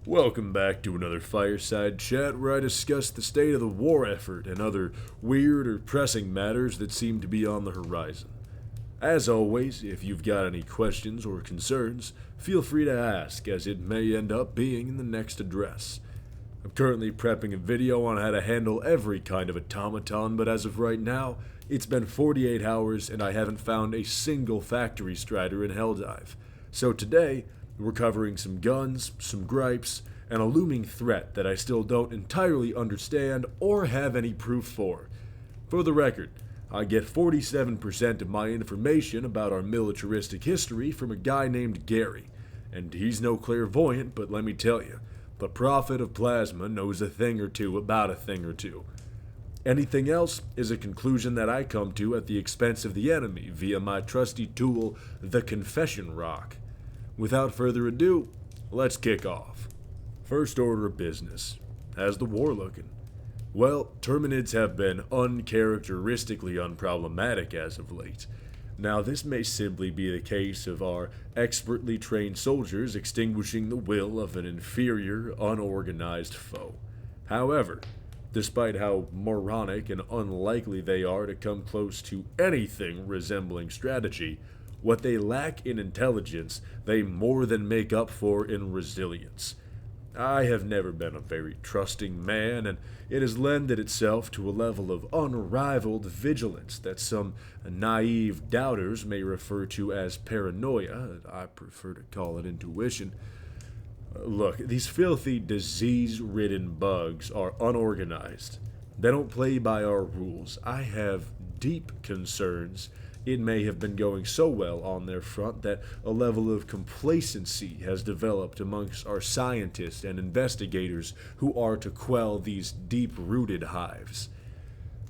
Welcome back to another Fireside chat where I discuss the state of the war effort and other weird or pressing matters that seem to be on the horizon. As always, if you've got any questions or concerns, feel free to ask, as it may end up being in the next address. I'm currently prepping a video on how to handle every kind of automaton, but as of right now, it's been 48 hours and I haven't found a single factory strider in Helldive. So today, we're covering some guns, some gripes, and a looming threat that I still don't entirely understand or have any proof for. For the record, I get 47% of my information about our militaristic history from a guy named Gary, and he's no clairvoyant, but let me tell you, the prophet of plasma knows a thing or two about a thing or two. Anything else is a conclusion that I come to at the expense of the enemy via my trusty tool, the Confession Rock. Without further ado, let's kick off. First order of business. How's the war looking? Well, Terminids have been uncharacteristically unproblematic as of late. Now, this may simply be the case of our expertly trained soldiers extinguishing the will of an inferior, unorganized foe. However, despite how moronic and unlikely they are to come close to anything resembling strategy, what they lack in intelligence, they more than make up for in resilience. I have never been a very trusting man, and it has lended itself to a level of unrivaled vigilance that some naive doubters may refer to as paranoia. I prefer to call it intuition. Look, these filthy, disease-ridden bugs are unorganized. They don't play by our rules. I have deep concerns. It may have been going so well on their front that a level of complacency has developed amongst our scientists and investigators who are to quell these deep-rooted hives.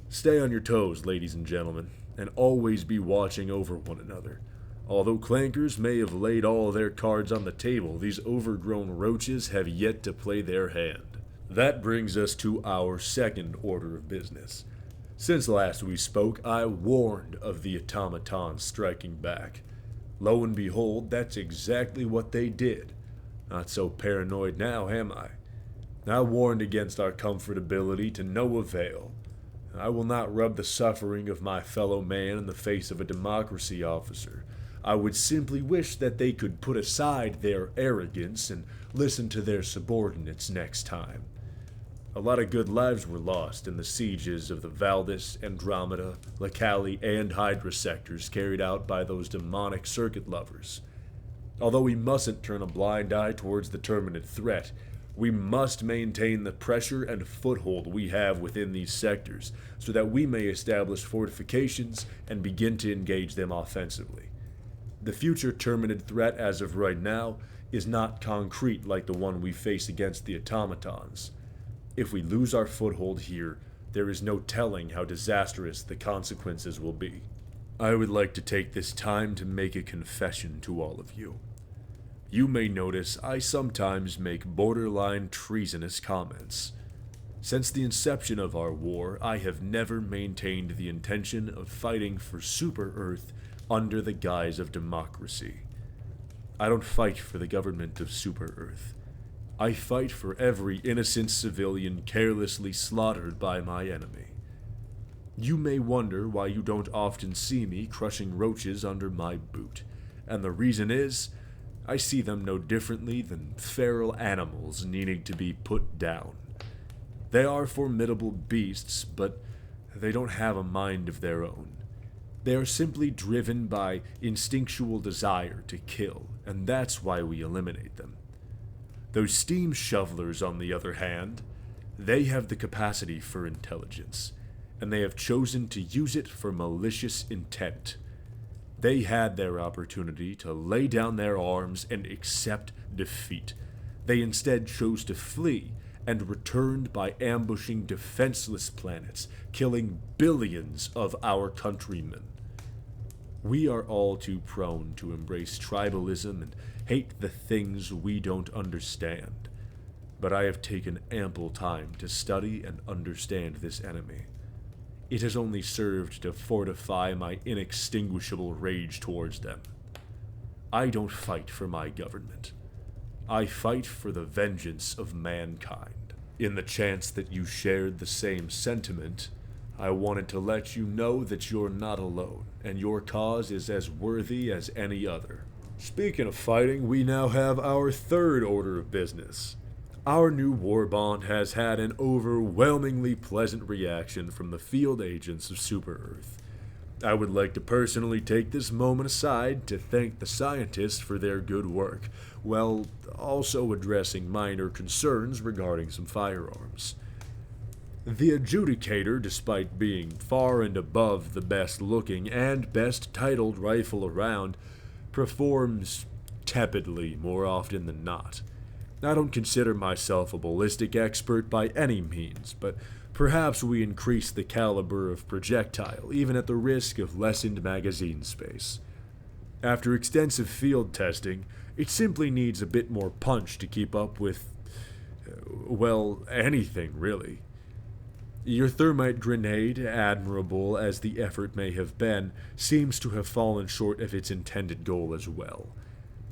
Stay on your toes, ladies and gentlemen, and always be watching over one another. Although clankers may have laid all their cards on the table, these overgrown roaches have yet to play their hand. That brings us to our second order of business. Since last we spoke, I warned of the Automaton striking back. Lo and behold, that's exactly what they did. Not so paranoid now, am I? I warned against our comfortability to no avail. I will not rub the suffering of my fellow man in the face of a democracy officer. I would simply wish that they could put aside their arrogance and listen to their subordinates next time. A lot of good lives were lost in the sieges of the Valdis, Andromeda, Lacali, and Hydra sectors carried out by those demonic circuit lovers. Although we mustn't turn a blind eye towards the Terminid threat, we must maintain the pressure and foothold we have within these sectors so that we may establish fortifications and begin to engage them offensively. The future Terminid threat as of right now is not concrete like the one we face against the automatons. If we lose our foothold here, there is no telling how disastrous the consequences will be. I would like to take this time to make a confession to all of you. You may notice I sometimes make borderline treasonous comments. Since the inception of our war, I have never maintained the intention of fighting for Super Earth under the guise of democracy. I don't fight for the government of Super Earth. I fight for every innocent civilian carelessly slaughtered by my enemy. You may wonder why you don't often see me crushing roaches under my boot, and the reason is, I see them no differently than feral animals needing to be put down. They are formidable beasts, but they don't have a mind of their own. They are simply driven by instinctual desire to kill, and that's why we eliminate them. Those steam shovelers, on the other hand, they have the capacity for intelligence, and they have chosen to use it for malicious intent. They had their opportunity to lay down their arms and accept defeat. They instead chose to flee and returned by ambushing defenseless planets, killing billions of our countrymen. We are all too prone to embrace tribalism and hate the things we don't understand. But I have taken ample time to study and understand this enemy. It has only served to fortify my inextinguishable rage towards them. I don't fight for my government. I fight for the vengeance of mankind. In the chance that you shared the same sentiment, I wanted to let you know that you're not alone, and your cause is as worthy as any other. Speaking of fighting, we now have our third order of business. Our new war bond has had an overwhelmingly pleasant reaction from the field agents of Super Earth. I would like to personally take this moment aside to thank the scientists for their good work, while also addressing minor concerns regarding some firearms. The adjudicator, despite being far and above the best looking and best titled rifle around, performs tepidly more often than not. I don't consider myself a ballistic expert by any means, but perhaps we increase the caliber of projectile, even at the risk of lessened magazine space. After extensive field testing, it simply needs a bit more punch to keep up with, well, anything really. Your thermite grenade, admirable as the effort may have been, seems to have fallen short of its intended goal as well.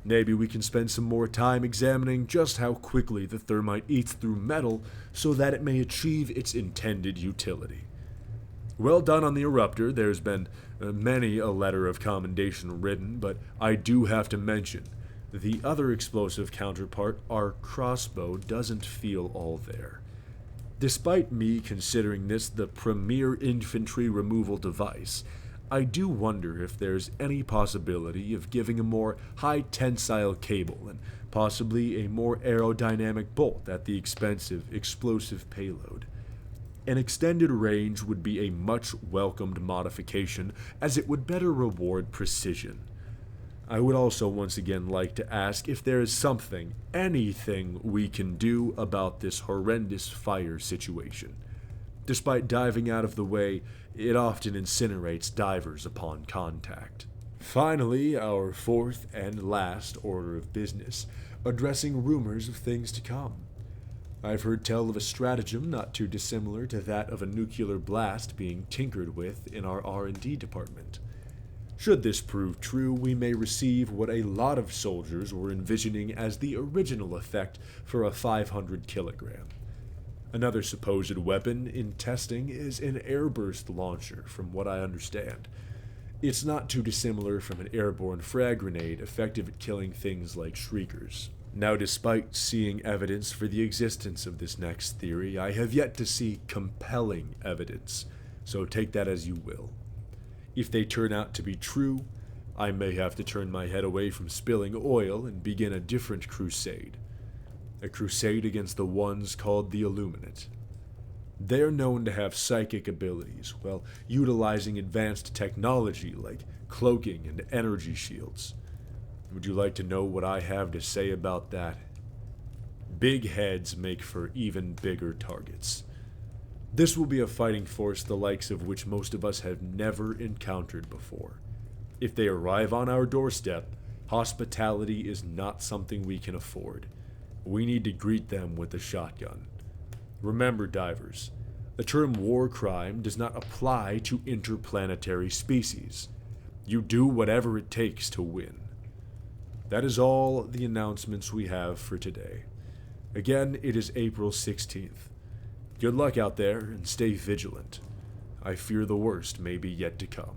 Maybe we can spend some more time examining just how quickly the thermite eats through metal so that it may achieve its intended utility. Well done on the eruptor. There's been many a letter of commendation written, but I do have to mention, the other explosive counterpart, our crossbow, doesn't feel all there. Despite me considering this the premier infantry removal device, I do wonder if there's any possibility of giving a more high-tensile cable and possibly a more aerodynamic bolt at the expense of explosive payload. An extended range would be a much welcomed modification, as it would better reward precision. I would also once again like to ask if there is something, anything we can do about this horrendous fire situation. Despite diving out of the way, it often incinerates divers upon contact. Finally, our fourth and last order of business, addressing rumors of things to come. I've heard tell of a stratagem not too dissimilar to that of a nuclear blast being tinkered with in our R&D department. Should this prove true, we may receive what a lot of soldiers were envisioning as the original effect for a 500 kilogram. Another supposed weapon in testing is an airburst launcher, from what I understand. It's not too dissimilar from an airborne frag grenade, effective at killing things like shriekers. Now, despite seeing evidence for the existence of this next theory, I have yet to see compelling evidence, so take that as you will. If they turn out to be true, I may have to turn my head away from spilling oil and begin a different crusade. A crusade against the ones called the Illuminate. They're known to have psychic abilities, while utilizing advanced technology like cloaking and energy shields. Would you like to know what I have to say about that? Big heads make for even bigger targets. This will be a fighting force the likes of which most of us have never encountered before. If they arrive on our doorstep, hospitality is not something we can afford. We need to greet them with a shotgun. Remember, divers, the term war crime does not apply to interplanetary species. You do whatever it takes to win. That is all the announcements we have for today. Again, it is April 16th. Good luck out there and stay vigilant. I fear the worst may be yet to come.